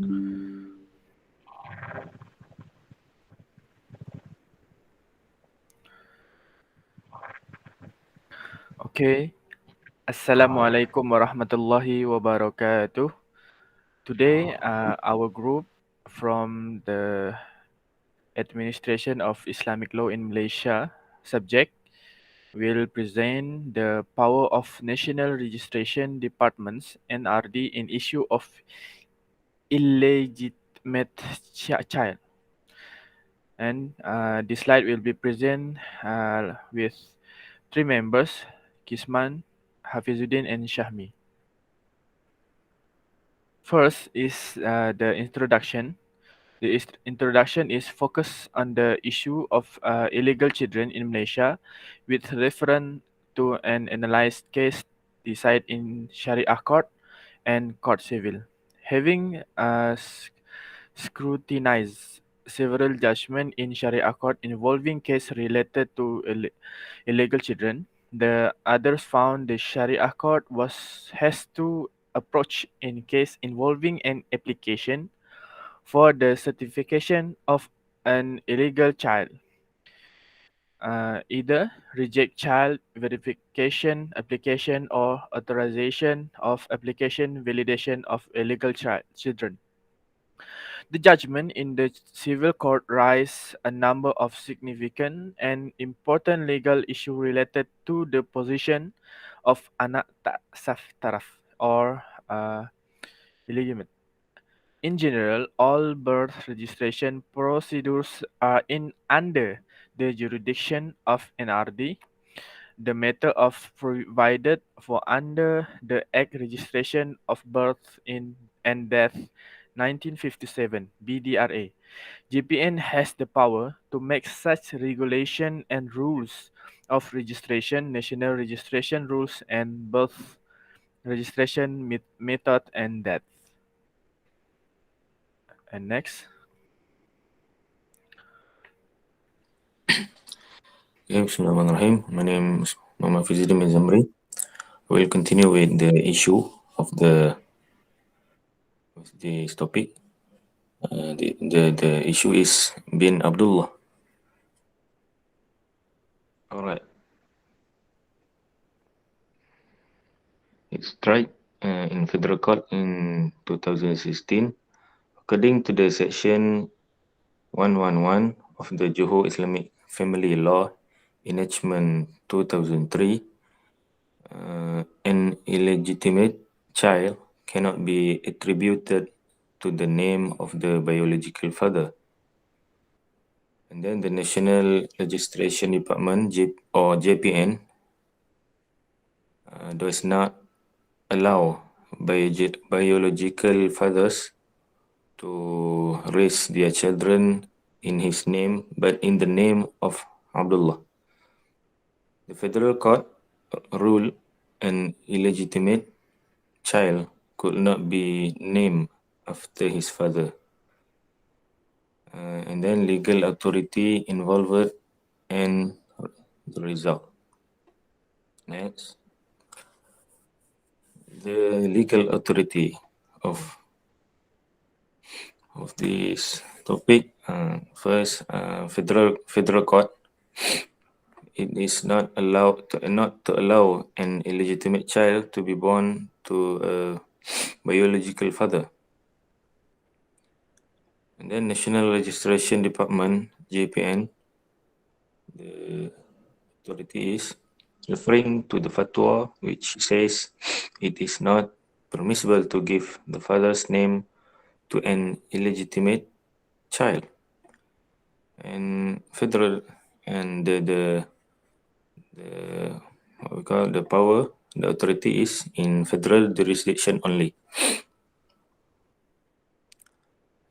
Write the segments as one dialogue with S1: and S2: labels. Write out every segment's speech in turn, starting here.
S1: Okay. Assalamualaikum warahmatullahi wabarakatuh. Today, our group from the Administration of Islamic Law in Malaysia subject will present the power of National Registration Departments (NRD) in issue of illegitimate child. And this slide will be present with three members, Kisman, Hafizuddin, and Shahmi. First is the introduction. The introduction is focused on the issue of illegal children in Malaysia with reference to an analyzed case decided in Sharia court and court civil. Having scrutinized several judgments in Sharia court involving case related to illegal children, the others found the Sharia court has to approach in case involving an application for the certification of an illegal child. Either reject child verification application or authorization of application validation of illegal children. The judgment in the civil court raised a number of significant and important legal issues related to the position of anak tak saf taraf or illegitimate. In general, all birth registration procedures are under the jurisdiction of NRD. The matter of provided for under the Act Registration of Birth and Death 1957 BDRA. JPN has the power to make such regulation and rules of registration, national registration rules, and birth registration method and death. And next.
S2: Bismillahirrahmanirrahim. My name is Muhammad Fizuddin bin Zamri. We'll continue with the issue of this topic. The issue is bin Abdullah. All right. It's tried in federal court in 2016. According to the section 111 of the Johor Islamic Family Law Enactment 2003, an illegitimate child cannot be attributed to the name of the biological father. And then the National Registration Department, or JPN, does not allow biological fathers to raise their children in his name, but in the name of Abdullah. The federal court ruled an illegitimate child could not be named after his father. And then legal authority involved and the result. Next. The legal authority of this topic. First, federal court. It is not to allow an illegitimate child to be born to a biological father. And then National Registration Department, JPN, the authority is referring to the fatwa which says it is not permissible to give the father's name to an illegitimate child. And federal and the what we call the power, the authority is in federal jurisdiction only.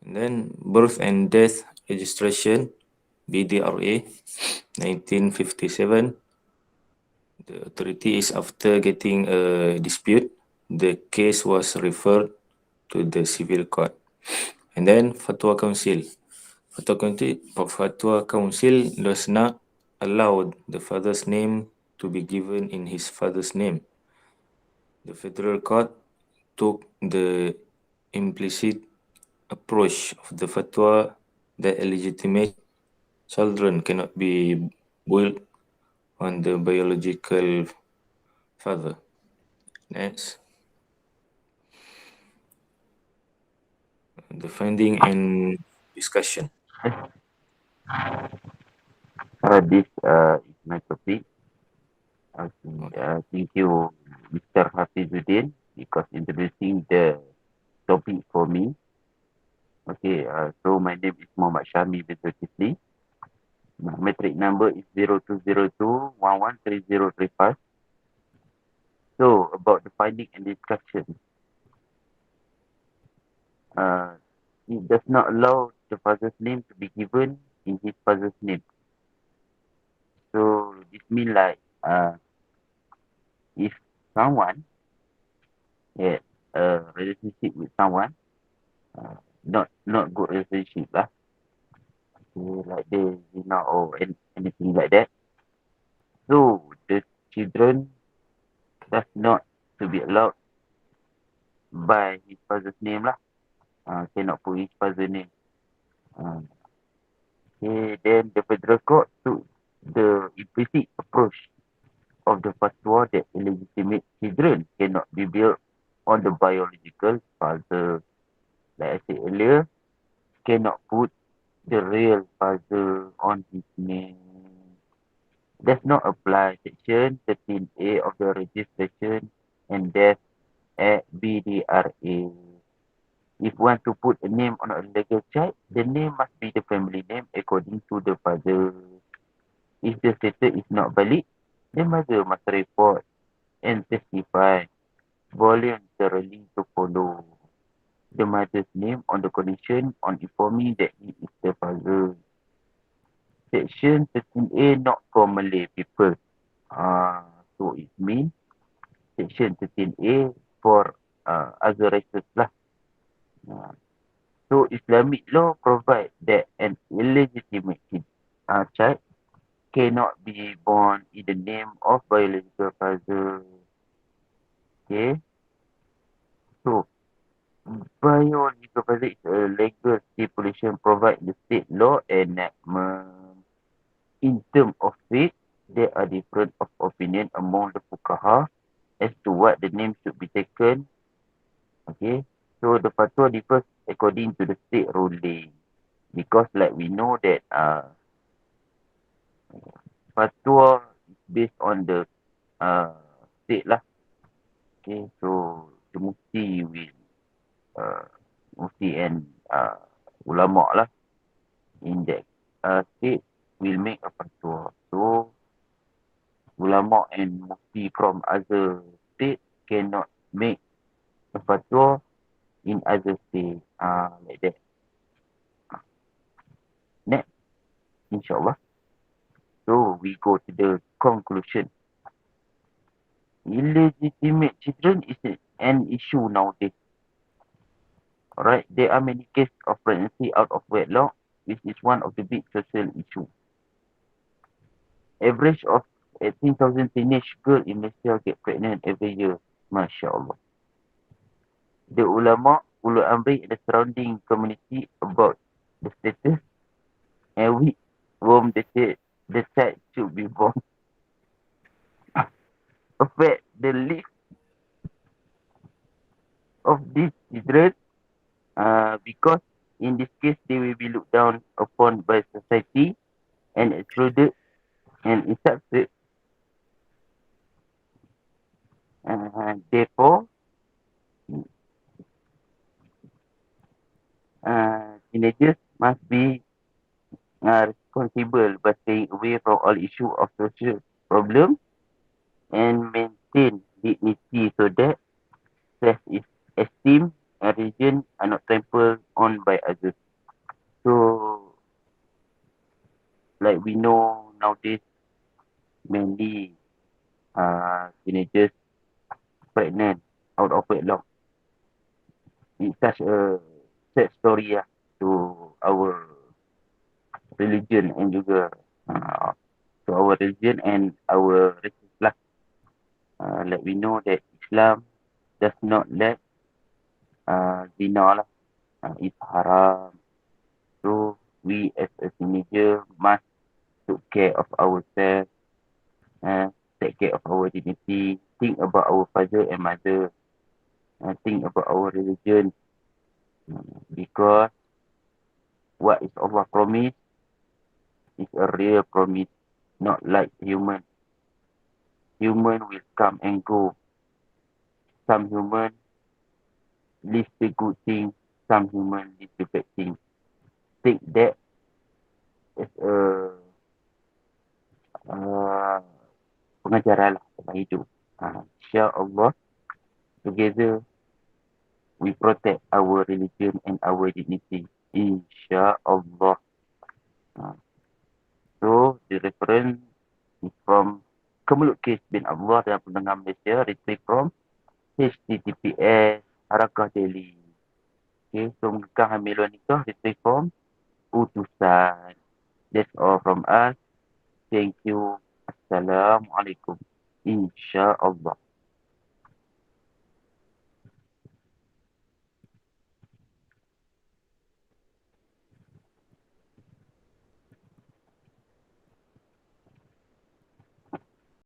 S2: And then birth and death registration, BDRA, 1957. The authority is after getting a dispute, the case was referred to the civil court. And then Fatwa Council. Fatwa Council does not allow the father's name to be given in his father's name. The federal court took the implicit approach of the fatwa that illegitimate children cannot be built on the biological father. Next, the finding and discussion.
S3: This is my topic. Okay, thank you, Mr. Hafizuddin, because introducing the topic for me. Okay, so my name is Muhammad Syami bin Zulkifli. My metric number is 0202113035. So, about the finding and discussion, uh, it does not allow the father's name to be given in his father's name. So, this means like, if someone had a relationship with someone, not good relationship lah, like they zina or anything like that. So the children does not to be allowed by his father's name lah. Cannot put his father's name. Okay, then the federal court took the implicit approach of the fatwa that illegitimate children cannot be built on the biological father. Like I said earlier, cannot put the real father on his name. Does not apply section 13A of the Registration and Death Act BDRA. If want to put a name on a legal child, the name must be the family name according to the father. If the status is not valid, the mother must report and testify voluntarily to follow the mother's name on the condition on informing that he is the father. Section 13A not for Malay people. So it means Section 13A for other races lah. So Islamic law provide that an illegitimate child cannot be born in the name of biological father. Okay. So biological father is a legal stipulation provide the state law enactment. In terms of faith, there are different of opinion among the fuqaha as to what the name should be taken. Okay. So the fatwa differs according to the state ruling. Because like we know that fatwa is based on the state lah. Okay, so the mufti will mufti and ulama lah in that state will make a fatwa. So ulama and mufti from other state cannot make a fatwa in other state. Like that. Next, insyaAllah. So we go to the conclusion. Illegitimate children is an issue nowadays. Alright, there are many cases of pregnancy out of wedlock, which is one of the big social issues. Average of 18,000 teenage girls in Malaysia get pregnant every year. Masya Allah. The ulama, ulul amri in the surrounding community about the status and which whom the child should be born. Affect the life of these children because in this case they will be looked down upon by society and excluded and insulted. Therefore, teenagers must be responsible by staying away from all issue of social problem and maintain dignity so that self-esteem and religion are not trampled on by others. So, like we know nowadays, mainly teenagers pregnant out of wedlock. It's such a sad story to our religion and juga to our religion and our races lah. Like we know that Islam does not let zina lah. It's haram. So we as a teenager must take care of ourselves, take care of our dignity, think about our father and mother, think about our religion, because what is Allah promised is a real promise, not like human. Human will come and go. Some human live the good thing, some human live the bad thing. Take that as a uh, pengajaran lah dalam hidup. InsyaAllah, together we protect our religion and our dignity. InsyaAllah. So, the reference is from Kemelut Kes bin Abdullah dan pendengar Malaysia, retrieve from HTTPS Harakah Daily. Okay, so Mekah Hamiluan Nikah, retrieve from Utusan. That's all from us. Thank you. Assalamualaikum. InsyaAllah.